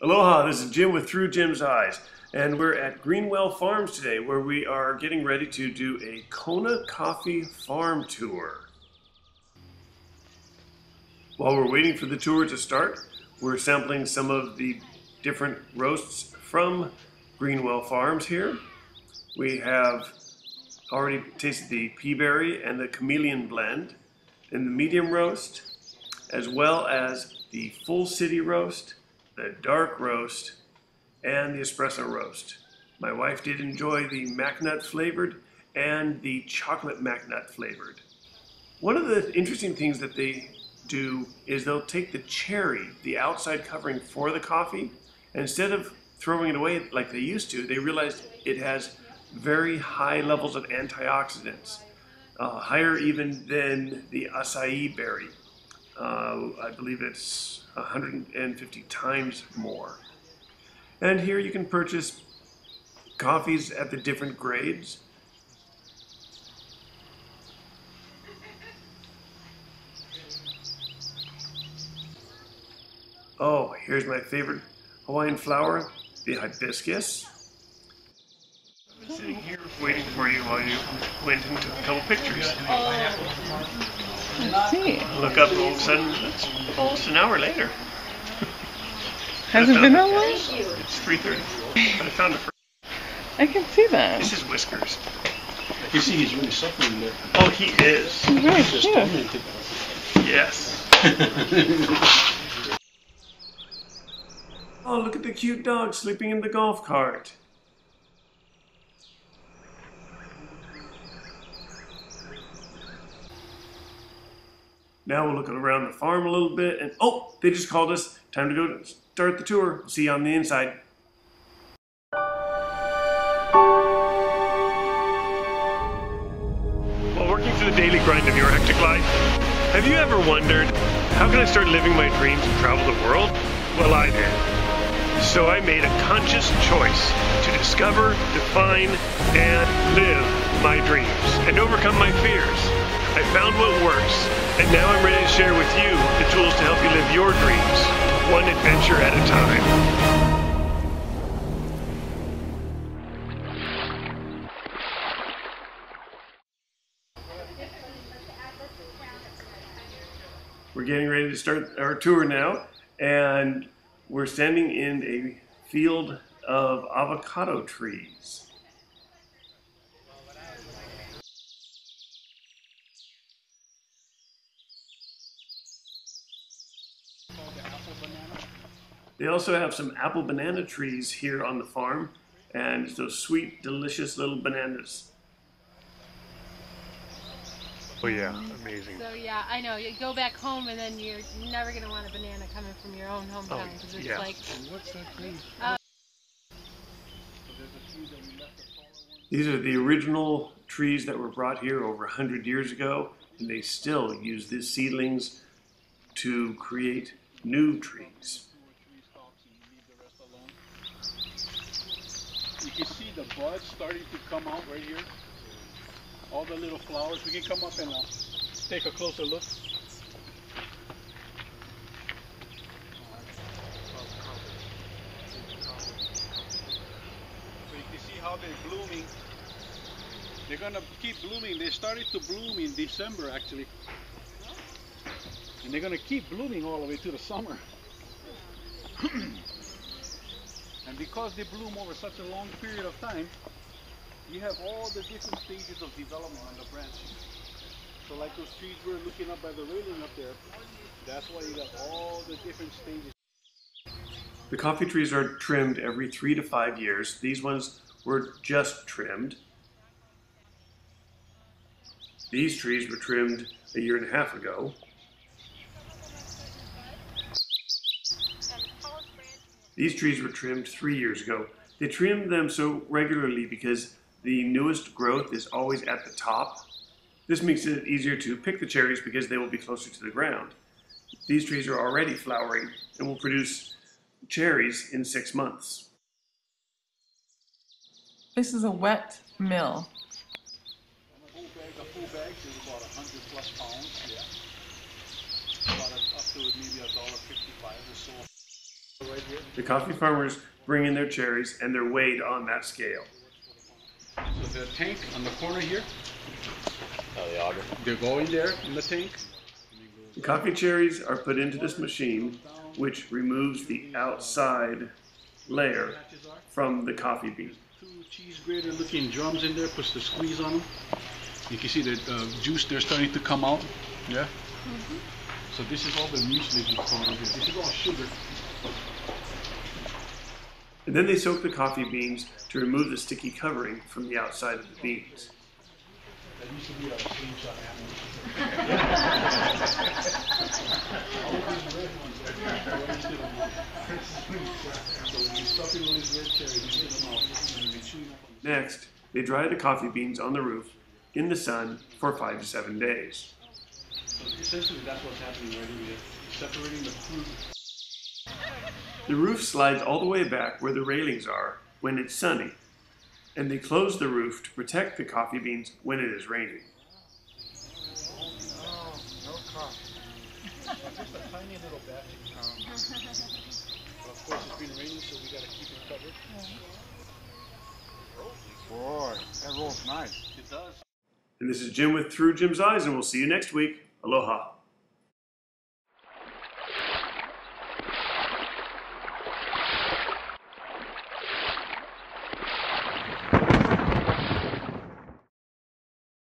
Aloha, this is Jim with ThruJimsEyes, and we're at Greenwell Farms today where we are getting ready to do a Kona Coffee Farm tour. While we're waiting for the tour to start, we're sampling some of the different roasts from Greenwell Farms here. We have already tasted the pea berry and the chameleon blend in the medium roast, as well as the full city roast, the dark roast, and the espresso roast. My wife did enjoy the mac nut flavored and the chocolate mac nut flavored. One of the interesting things that they do is they'll take the cherry, the outside covering for the coffee, and instead of throwing it away like they used to, they realized it has very high levels of antioxidants, higher even than the acai berry. I believe it's 150 times more. And here you can purchase coffees at the different grades. Oh, here's my favorite Hawaiian flower, the hibiscus. I've been sitting here waiting for you while you went and took a couple pictures. Let's see. Look up, all of a sudden, it's almost an hour later. Has it been that long? It's 3:30. I found it. I can see that. This is Whiskers. You see he's really suffering there. Oh, he is. He's very Just cute. tormented. Yes. Oh, look at the cute dog sleeping in the golf cart. Now we'll look around the farm a little bit, and oh, they just called us. Time to go start the tour. See you on the inside. While working through the daily grind of your hectic life, have you ever wondered, how can I start living my dreams and travel the world? Well, I did. So I made a conscious choice to discover, define, and live my dreams and overcome my fears. I found what works, and now I'm ready to share with you the tools to help you live your dreams, one adventure at a time. We're getting ready to start our tour now, and we're standing in a field of avocado trees. They also have some apple banana trees here on the farm, and it's those sweet, delicious little bananas. Oh yeah, amazing. So yeah, I know. You go back home and then you're never going to want a banana coming from your own hometown because it's like... What's that tree? These are the original trees that were brought here over 100 years ago, and they still use these seedlings to create new trees. You can see the buds starting to come out right here. All the little flowers. We can come up and take a closer look. So you can see how they're blooming. They're gonna keep blooming. They started to bloom in December actually. And they're gonna keep blooming all the way to the summer. And because they bloom over such a long period of time, you have all the different stages of development on the branch. So like those trees we're looking up by the railing up there, that's why you got all the different stages. The coffee trees are trimmed every 3 to 5 years. These ones were just trimmed. These trees were trimmed a year and a half ago. These trees were trimmed 3 years ago. They trimmed them so regularly because the newest growth is always at the top. This makes it easier to pick the cherries because they will be closer to the ground. These trees are already flowering and will produce cherries in 6 months. This is a wet mill. A full bag is about 100+ pounds, yeah. About up to maybe $1.55 or so. The coffee farmers bring in their cherries and they're weighed on that scale. So the tank on the corner here, they go in there in the tank. The coffee cherries are put into this machine, which removes the outside layer from the coffee bean. Two cheese grater looking drums in there, puts the squeeze on them. You can see the juice, they're starting to come out. Yeah? So this is all the mucilage that's going in here. This is all sugar. And then they soak the coffee beans to remove the sticky covering from the outside of the beans. That used to be our screenshot Next, they dry the coffee beans on the roof in the sun for 5 to 7 days. So essentially that's what's happening right here. Separating the fruit. The roof slides all the way back where the railings are when it's sunny, and they close the roof to protect the coffee beans when it is raining. No coffee. Just a tiny little batch. But of course it's been raining, so we got to keep it covered. Boy, that rolls nice. It does. And this is Jim with ThruJimsEyes, and we'll see you next week. Aloha.